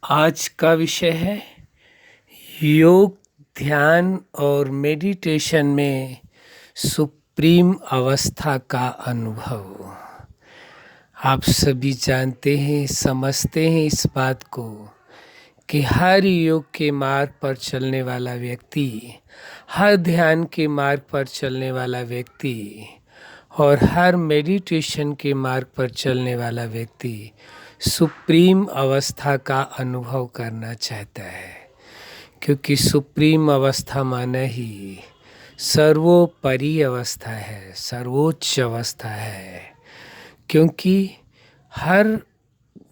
आज का विषय है योग, ध्यान और मेडिटेशन में सुप्रीम अवस्था का अनुभव। आप सभी जानते हैं, समझते हैं इस बात को कि हर योग के मार्ग पर चलने वाला व्यक्ति, हर ध्यान के मार्ग पर चलने वाला व्यक्ति और हर मेडिटेशन के मार्ग पर चलने वाला व्यक्ति सुप्रीम अवस्था का अनुभव करना चाहता है, क्योंकि सुप्रीम अवस्था माने ही सर्वोपरि अवस्था है, सर्वोच्च अवस्था है। क्योंकि हर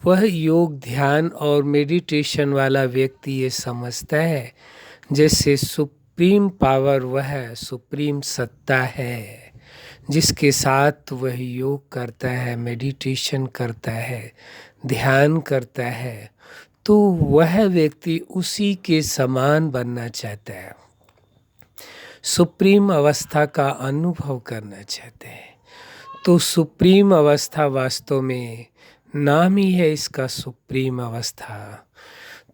वह योग, ध्यान और मेडिटेशन वाला व्यक्ति ये समझता है जैसे सुप्रीम पावर वह सुप्रीम सत्ता है जिसके साथ वह योग करता है, मेडिटेशन करता है, ध्यान करता है, तो वह व्यक्ति उसी के समान बनना चाहता है, सुप्रीम अवस्था का अनुभव करना चाहते हैं। तो सुप्रीम अवस्था वास्तव में नाम ही है इसका, सुप्रीम अवस्था।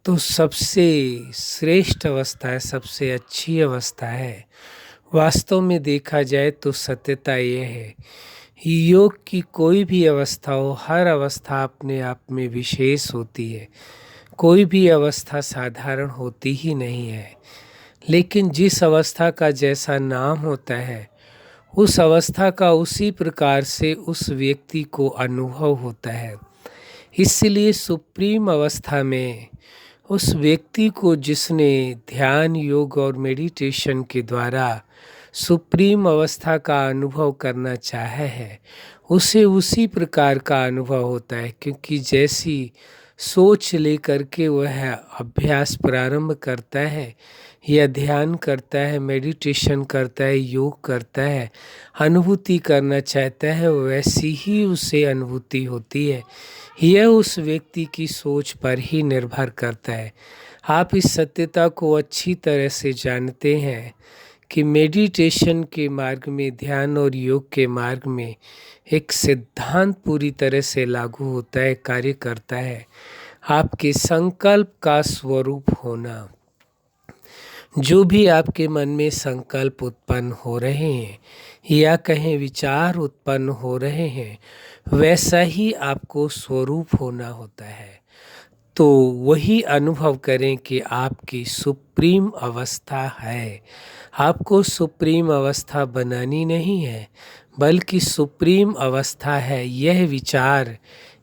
तो सबसे श्रेष्ठ अवस्था है, सबसे अच्छी अवस्था है। वास्तव में देखा जाए तो सत्यता यह है, योग की कोई भी अवस्था हो, हर अवस्था अपने आप में विशेष होती है। कोई भी अवस्था साधारण होती ही नहीं है, लेकिन जिस अवस्था का जैसा नाम होता है उस अवस्था का उसी प्रकार से उस व्यक्ति को अनुभव होता है। इसलिए सुप्रीम अवस्था में उस व्यक्ति को जिसने ध्यान, योग और मेडिटेशन के द्वारा सुप्रीम अवस्था का अनुभव करना चाहा है, उसे उसी प्रकार का अनुभव होता है। क्योंकि जैसी सोच लेकर के वह अभ्यास प्रारंभ करता है या ध्यान करता है, मेडिटेशन करता है, योग करता है, अनुभूति करना चाहता है, वैसी ही उसे अनुभूति होती है। यह उस व्यक्ति की सोच पर ही निर्भर करता है। आप इस सत्यता को अच्छी तरह से जानते हैं कि मेडिटेशन के मार्ग में, ध्यान और योग के मार्ग में एक सिद्धांत पूरी तरह से लागू होता है, कार्य करता है। आपके संकल्प का स्वरूप होना। जो भी आपके मन में संकल्प उत्पन्न हो रहे हैं या कहें विचार उत्पन्न हो रहे हैं, वैसा ही आपको स्वरूप होना होता है। तो वही अनुभव करें कि आपकी सुप्रीम अवस्था है। आपको सुप्रीम अवस्था बनानी नहीं है, बल्कि सुप्रीम अवस्था है। यह विचार,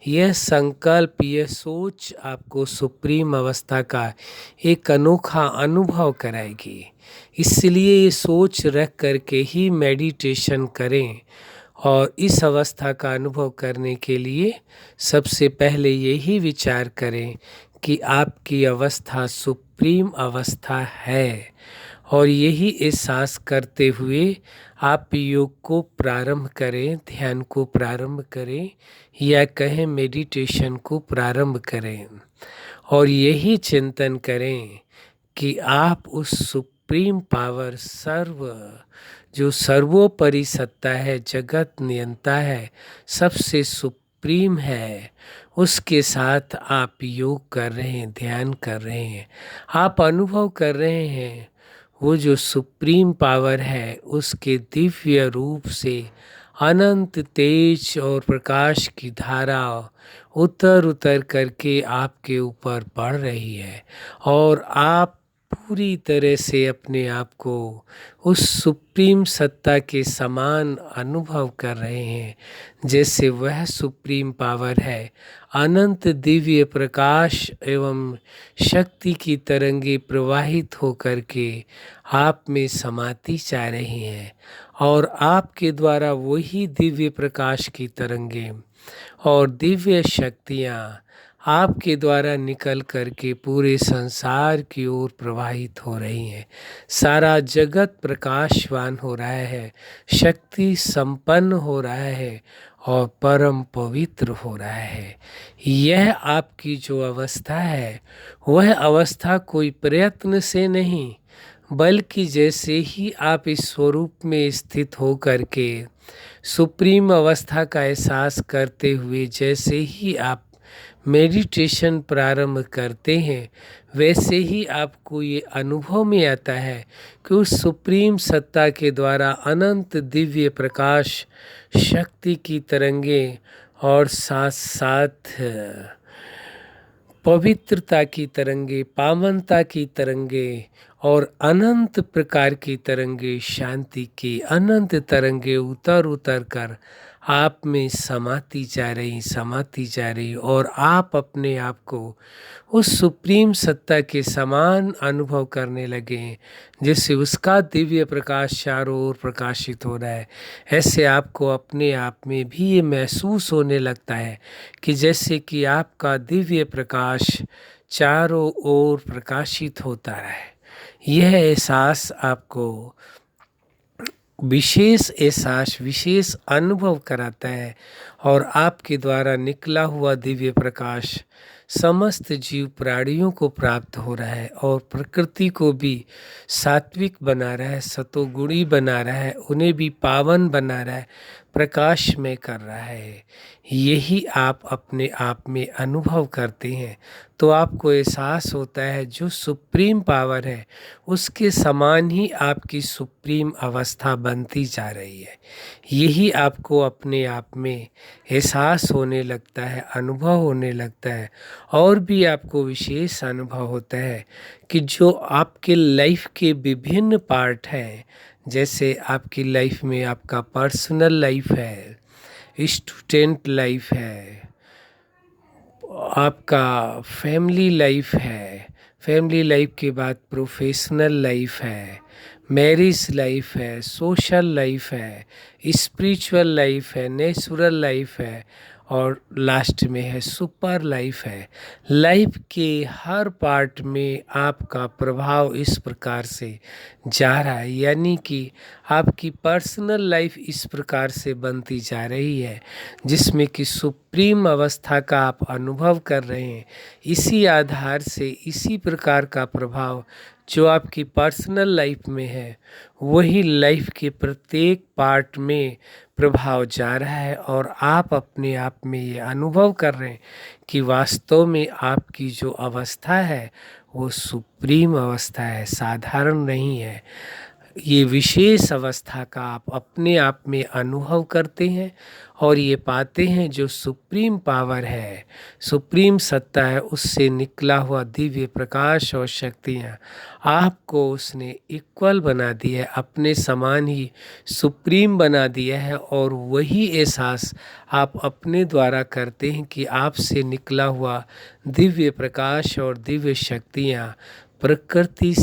यह संकल्प, यह सोच आपको सुप्रीम अवस्था का एक अनोखा अनुभव कराएगी। इसलिए ये सोच रख करके ही मेडिटेशन करें। और इस अवस्था का अनुभव करने के लिए सबसे पहले यही विचार करें कि आपकी अवस्था सुप्रीम अवस्था है। और यही एहसास करते हुए आप योग को प्रारंभ करें, ध्यान को प्रारंभ करें या कहें मेडिटेशन को प्रारंभ करें। और यही चिंतन करें कि आप उस सुप्रीम पावर, जो सर्वोपरि सत्ता है, जगत नियंता है, सबसे सुप्रीम है, उसके साथ आप योग कर रहे हैं, ध्यान कर रहे हैं। आप अनुभव कर रहे हैं वो जो सुप्रीम पावर है उसके दिव्य रूप से अनंत तेज और प्रकाश की धारा उतर उतर करके आपके ऊपर पड़ रही है। और आप पूरी तरह से अपने आप को उस सुप्रीम सत्ता के समान अनुभव कर रहे हैं, जैसे वह सुप्रीम पावर है। अनंत दिव्य प्रकाश एवं शक्ति की तरंगे प्रवाहित होकर के आप में समाती जा रही हैं और आपके द्वारा वही दिव्य प्रकाश की तरंगे और दिव्य शक्तियाँ आपके द्वारा निकल करके पूरे संसार की ओर प्रवाहित हो रही हैं। सारा जगत प्रकाशवान हो रहा है, शक्ति संपन्न हो रहा है और परम पवित्र हो रहा है। यह आपकी जो अवस्था है, वह अवस्था कोई प्रयत्न से नहीं, बल्कि जैसे ही आप इस स्वरूप में स्थित हो करके सुप्रीम अवस्था का एहसास करते हुए जैसे ही आप मेडिटेशन प्रारंभ करते हैं वैसे ही आपको ये अनुभव में आता है कि उस सुप्रीम सत्ता के द्वारा अनंत दिव्य प्रकाश शक्ति की तरंगे और साथ साथ पवित्रता की तरंगे, पावनता की तरंगे और अनंत प्रकार की तरंगे, शांति की अनंत तरंगे उतर उतर कर आप में समाती जा रही और आप अपने आप को उस सुप्रीम सत्ता के समान अनुभव करने लगे, जिससे उसका दिव्य प्रकाश चारों ओर प्रकाशित हो रहा है। ऐसे आपको अपने आप में भी ये महसूस होने लगता है कि जैसे कि आपका दिव्य प्रकाश चारों ओर प्रकाशित होता है। यह एहसास आपको विशेष अनुभव कराता है और आपके द्वारा निकला हुआ दिव्य प्रकाश समस्त जीव प्राणियों को प्राप्त हो रहा है और प्रकृति को भी सात्विक बना रहा है, सतोगुणी बना रहा है, उन्हें भी पावन बना रहा है, प्रकाशमय कर रहा है। यही आप अपने आप में अनुभव करते हैं तो आपको एहसास होता है जो सुप्रीम पावर है उसके समान ही आपकी सुप्रीम अवस्था बनती जा रही है। यही आपको अपने आप में एहसास होने लगता है, अनुभव होने लगता है। और भी आपको विशेष अनुभव होता है कि जो आपके लाइफ के विभिन्न पार्ट हैं, जैसे आपकी लाइफ में आपका पर्सनल लाइफ है, स्टूडेंट लाइफ है, आपका फैमिली लाइफ है, फैमिली लाइफ के बाद प्रोफेशनल लाइफ है, मैरिज लाइफ है, सोशल लाइफ है, स्पिरिचुअल लाइफ है, नेचुरल लाइफ है और लास्ट में है सुपर लाइफ है। लाइफ के हर पार्ट में आपका प्रभाव इस प्रकार से जा रहा है, यानी कि आपकी पर्सनल लाइफ इस प्रकार से बनती जा रही है जिसमें कि सुप्रीम अवस्था का आप अनुभव कर रहे हैं। इसी आधार से इसी प्रकार का प्रभाव जो आपकी पर्सनल लाइफ में है वही लाइफ के प्रत्येक पार्ट में प्रभाव जा रहा है और आप अपने आप में ये अनुभव कर रहे हैं कि वास्तव में आपकी जो अवस्था है वो सुप्रीम अवस्था है, साधारण नहीं है। ये विशेष अवस्था का आप अपने आप में अनुभव करते हैं और ये पाते हैं जो सुप्रीम पावर है, सुप्रीम सत्ता है, उससे निकला हुआ दिव्य प्रकाश और शक्तियाँ आपको उसने इक्वल बना दी है, अपने समान ही सुप्रीम बना दिया है। और वही एहसास आप अपने द्वारा करते हैं कि आपसे निकला हुआ दिव्य प्रकाश और दिव्य शक्तियाँ प्रकृति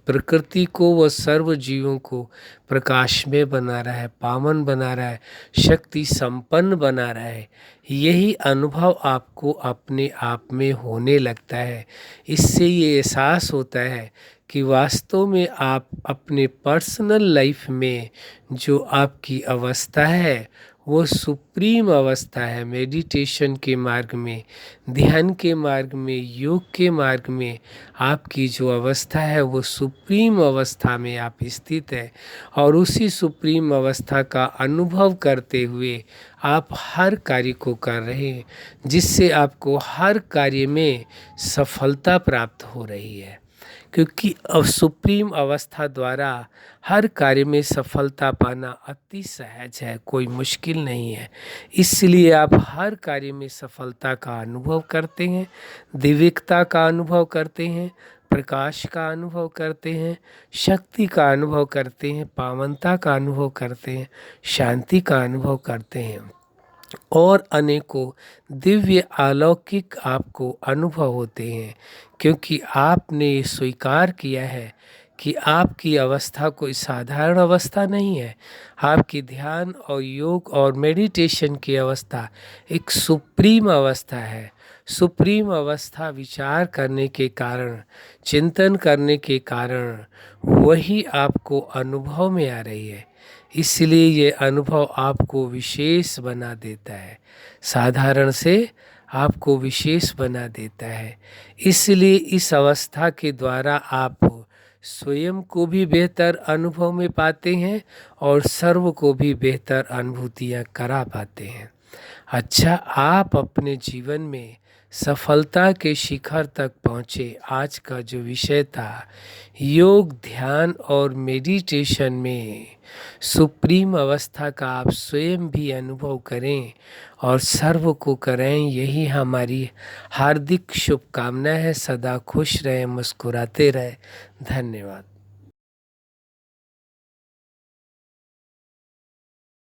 प्रकृति को व सर्व जीवों को प्रकाश में बना रहा है, पावन बना रहा है, शक्ति संपन्न बना रहा है। यही अनुभव आपको अपने आप में होने लगता है। इससे ये एहसास होता है कि वास्तव में आप अपने पर्सनल लाइफ में जो आपकी अवस्था है वो सुप्रीम अवस्था है। मेडिटेशन के मार्ग में, ध्यान के मार्ग में, योग के मार्ग में आपकी जो अवस्था है वो सुप्रीम अवस्था में आप स्थित है और उसी सुप्रीम अवस्था का अनुभव करते हुए आप हर कार्य को कर रहे हैं, जिससे आपको हर कार्य में सफलता प्राप्त हो रही है। क्योंकि सुप्रीम अवस्था द्वारा हर कार्य में सफलता पाना अति सहज है, कोई मुश्किल नहीं है। इसलिए आप हर कार्य में सफलता का अनुभव करते हैं, दिव्यता का अनुभव करते हैं, प्रकाश का अनुभव करते हैं, शक्ति का अनुभव करते हैं, पावनता का अनुभव करते हैं, शांति का अनुभव करते हैं और अनेकों दिव्य अलौकिक आपको अनुभव होते हैं। क्योंकि आपने स्वीकार किया है कि आपकी अवस्था कोई साधारण अवस्था नहीं है। आपकी ध्यान और योग और मेडिटेशन की अवस्था एक सुप्रीम अवस्था है। सुप्रीम अवस्था विचार करने के कारण, चिंतन करने के कारण वही आपको अनुभव में आ रही है। इसलिए ये अनुभव आपको विशेष बना देता है, साधारण से आपको विशेष बना देता है। इसलिए इस अवस्था के द्वारा आप स्वयं को भी बेहतर अनुभव में पाते हैं और सर्व को भी बेहतर अनुभूतियाँ करा पाते हैं। अच्छा, आप अपने जीवन में सफलता के शिखर तक पहुँचे। आज का जो विषय था योग, ध्यान और मेडिटेशन में सुप्रीम अवस्था का आप स्वयं भी अनुभव करें और सर्व को करें, यही हमारी हार्दिक शुभकामना है। सदा खुश रहें, मुस्कुराते रहें। धन्यवाद।